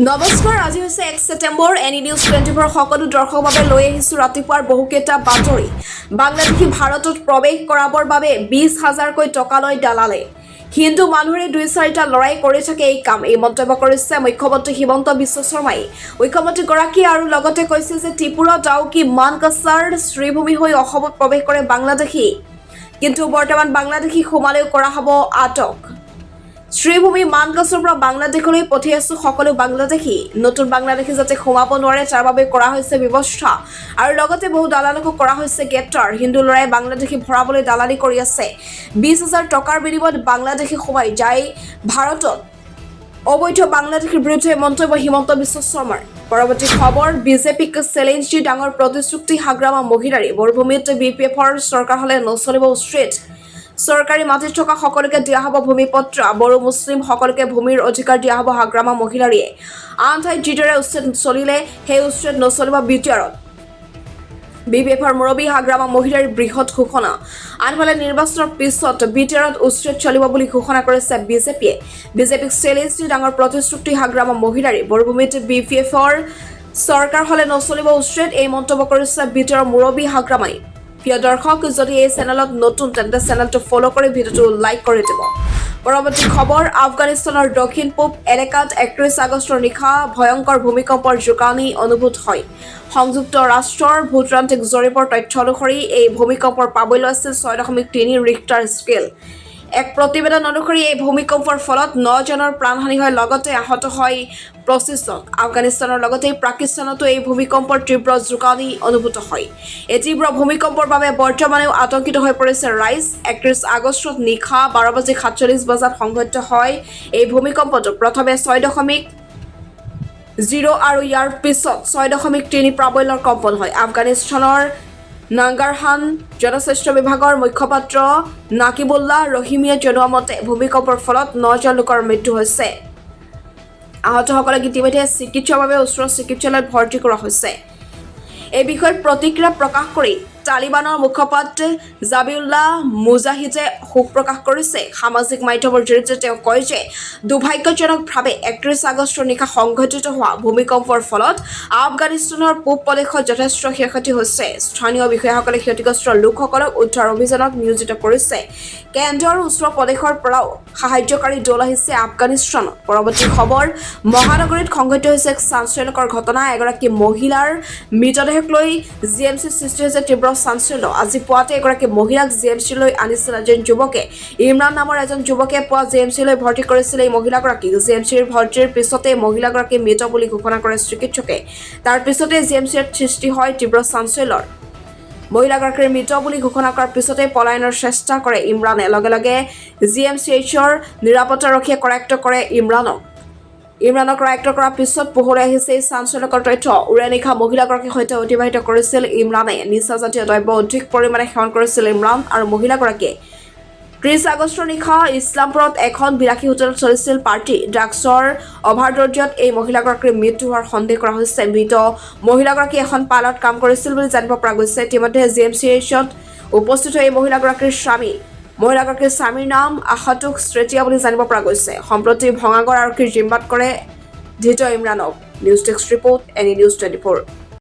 নমস্কাৰ, আজি হৈছে 1 ছেপ্টেম্বৰ। এনি নিউজ 24 সকলো দৰ্শকৰ বাবে লৈ আহিছো ৰাতিপুৱাৰ বহুকেইটা বাতৰি। বাংলাদেশী ভাৰতত প্ৰৱেশ কৰাবৰ বাবে 20,000কৈ টকা লৈ দালালে। হিন্দু মানুহৰে 2-4টা লৰাই কৰি থাকে এই কাম। এই মন্তব্য কৰিছে মুখ্যমন্ত্ৰী হিমন্ত বিশ্ব শৰ্মাই। মুখ্যমন্ত্ৰীগৰাকীয়ে আৰু লগতে কৈছে যে ত্ৰিপুৰা, ডাউকি, মানকাছাৰ শ্ৰীভূমি হৈ অসমত প্ৰৱেশ কৰে বাংলাদেশী, কিন্তু বৰ্তমান বাংলাদেশী সোমালেও কৰা হ'ব আটক। শ্ৰীভূমি মানকাছৰ পৰা বাংলাদেশলৈ পঠিয়াইছো সকলো বাংলাদেশী। নতুন বাংলাদেশী যাতে সোমাব নোৱাৰে তাৰ বাবে কৰা হৈছে ব্যৱস্থা। আৰু লগতে বহু দালালকো কৰা হৈছে গ্ৰেপ্তাৰ। হিন্দু লৰাই বাংলাদেশী ভৰাবলৈ দালালি কৰি আছে। 20,000 টকাৰ বিনিময়ত বাংলাদেশী সোমাই যায় ভাৰতত। অবৈধ বাংলাদেশীৰ বিৰুদ্ধে মন্তব্য হিমন্ত বিশ্ব শৰ্মাৰ। পৰৱৰ্তী খবৰ, বিজেপিক চেলেঞ্জ দি ডাঙৰ প্ৰতিশ্ৰুতি হাগ্ৰামা মহিলাৰী। মৰুভূমিত BPFৰ চৰকাৰ হলে নচলিব ষ্ট্ৰীট। চৰকাৰী মাটিত থকা সকলোকে দিয়া হ'ব ভূমিপত্ৰ। বড়ো মুছলিম সকলোকে ভূমিৰ অধিকাৰ দিয়া হ'ব হাগ্ৰামা মহিলাৰীয়ে। আন ঠাইত যিদৰে উচ্ছেদ চলিলে সেই উচ্ছেদ নচলিব BTRত। BPFৰ মুৰব্বী হাগ্ৰামা মহিলাৰীৰ বৃহৎ ঘোষণা। আনফালে নিৰ্বাচনৰ পিছত BTRত উচ্ছেদ চলিব বুলি ঘোষণা কৰিছে বিজেপিয়ে। বিজেপিক চেলেঞ্জ দি ডাঙৰ প্ৰতিশ্ৰুতি হাগ্ৰামা মহিলাৰী। মৰুভূমিত BPFৰ চৰকাৰ হলে নচলিব উচ্ছেদ, এই মন্তব্য কৰিছে BTRৰ মুৰব্বী হাগ্ৰামাই। প্ৰিয় দৰ্শক, যদি এই চেনেলত নতুন তেন্তে চেনেলটো ফলো কৰি ভিডিঅ'টো লাইক কৰি দিব। পৰৱৰ্তী খবৰ, আফগানিস্তানৰ দক্ষিণ পূব এলেকাত 31 আগষ্টৰ নিশা ভয়ংকৰ ভূমিকম্পৰ জোকানি অনুভূত হয়। সংযুক্ত ৰাষ্ট্ৰৰ ভূতান্ত্ৰিক জৰীপৰ তথ্য অনুসৰি এই ভূমিকম্পৰ প্ৰাবল্য আছিল 6.3 ৰিক্টাৰ স্কেল। এক প্ৰতিবেদন অনুসৰি এই ভূমিকম্পৰ ফলত 9 জনৰ প্ৰাণহানি হয়, লগতে আহত হয় 25 জন। আফগানিস্তানৰ লগতে পাকিস্তানতো এই ভূমিকম্পৰ তীব্ৰ জোকানি অনুভূত হয়। এই তীব্ৰ ভূমিকম্পৰ বাবে বৰ্তমানেও আতংকিত হৈ পৰিছে ৰাইজ। 31 আগষ্টত নিশা 12:47 বজাত সংঘটিত হয় এই ভূমিকম্পটো। প্ৰথমে 6.0 আৰু ইয়াৰ পিছত 6.3 প্ৰাবল্যৰ কম্পন হয়। আফগানিস্তানৰ নাংগাৰহান জনস্বাস্থ্য বিভাগৰ মুখপাত্ৰ নাকিবুল্লাহ ৰহিমিয়ে জনোৱা মতে ভূমিকম্পৰ ফলত 9 জন লোকৰ মৃত্যু হৈছে। আহতসকলক ইতিমধ্যে চিকিৎসাৰ বাবে ওচৰৰ চিকিৎসালয়ত ভৰ্তি কৰা হৈছে। এই বিষয়ত প্ৰতিক্ৰিয়া প্ৰকাশ কৰি তালিবানৰ মুখপাত্ৰ জাবিউল্লাহ মুজাহিদে শোক প্ৰকাশ কৰিছে। সামাজিক মাধ্যমৰ জৰিয়তে তেওঁ কয় যে দুৰ্ভাগ্যজনকভাৱে 31 আগষ্টৰ নিশা সংঘটিত হোৱা ভূমিকম্পৰ ফলত আফগানিস্তানৰ পূব প্ৰদেশত যথেষ্ট ক্ষয়ক্ষতি হৈছে। স্থানীয় বিষয়াসকলে ক্ষতিগ্ৰস্ত লোকসকলক উদ্ধাৰ অভিযানত নিয়োজিত কৰিছে। কেন্দ্ৰ আৰু ওচৰৰ প্ৰদেশৰ পৰাও সাহায্যকাৰী দল আহিছে আফগানিস্তানত। পৰৱৰ্তী খবৰ, মহানগৰীত সংঘটিত হৈছে এক চাঞ্চল্যকৰ ঘটনা। এগৰাকী মহিলাৰ মৃতদেহক লৈ GMCত সৃষ্টি হৈছে তীব্ৰ চাঞ্চল্য। আজি পুৱাতে এগৰাকী মহিলাক GMCলৈ আনিছিল এজন যুৱকে। ইমৰান নামৰ এজন যুৱকে পুৱা GMCলৈ ভৰ্তি কৰিছিল এই মহিলাগৰাকীক। GMCৰ ভৰ্তিৰ পিছতে মহিলাগৰাকী মৃত বুলি ঘোষণা কৰে চিকিৎসকে। তাৰ পিছতে GMCত সৃষ্টি হয় তীব্ৰ চাঞ্চল্যৰ। মহিলাগৰাকীৰ মৃত বুলি ঘোষণা কৰাৰ পিছতে পলায়নৰ চেষ্টা কৰে ইমৰানে। লগে লগে GMCHৰ নিৰাপত্তাৰক্ষীয়ে কৰায়ত্ব কৰে ইমৰানক কৰায়ত্ব কৰাৰ পিছত পোহৰলৈ আহিছে এই চাঞ্চল্যকৰ তথ্য। উৰে নিশা মহিলাগৰাকীৰ সৈতে অতিবাহিত কৰিছিল ইমৰানে। নিচাজাতীয় দ্ৰব্য অধিক পৰিমাণে সেৱন কৰিছিল ইমৰান আৰু মহিলাগৰাকীয়ে। 30 আগষ্টৰ নিশা ইছলামপুৰত এখন বিলাসী হোটেলত চলিছিল পাৰ্টি। ড্ৰাগছৰ অভাৰড'জত এই মহিলাগৰাকীৰ মৃত্যু হোৱাৰ সন্দেহ কৰা হৈছে। মৃত মহিলাগৰাকী এখন পাৰ্লাৰত কাম কৰিছিল বুলি জানিব পৰা গৈছে। ইতিমধ্যে GMCHত উপস্থিত হৈ এই মহিলাগৰাকীৰ স্বামীৰ নাম আশাতুক শ্ৰেতিয়া বুলি জানিব পৰা গৈছে। সম্প্ৰতি ভঙাগড় আৰক্ষীৰ জিম্মাত কৰে ধৃত ইমৰানক। News desk report, any news 24।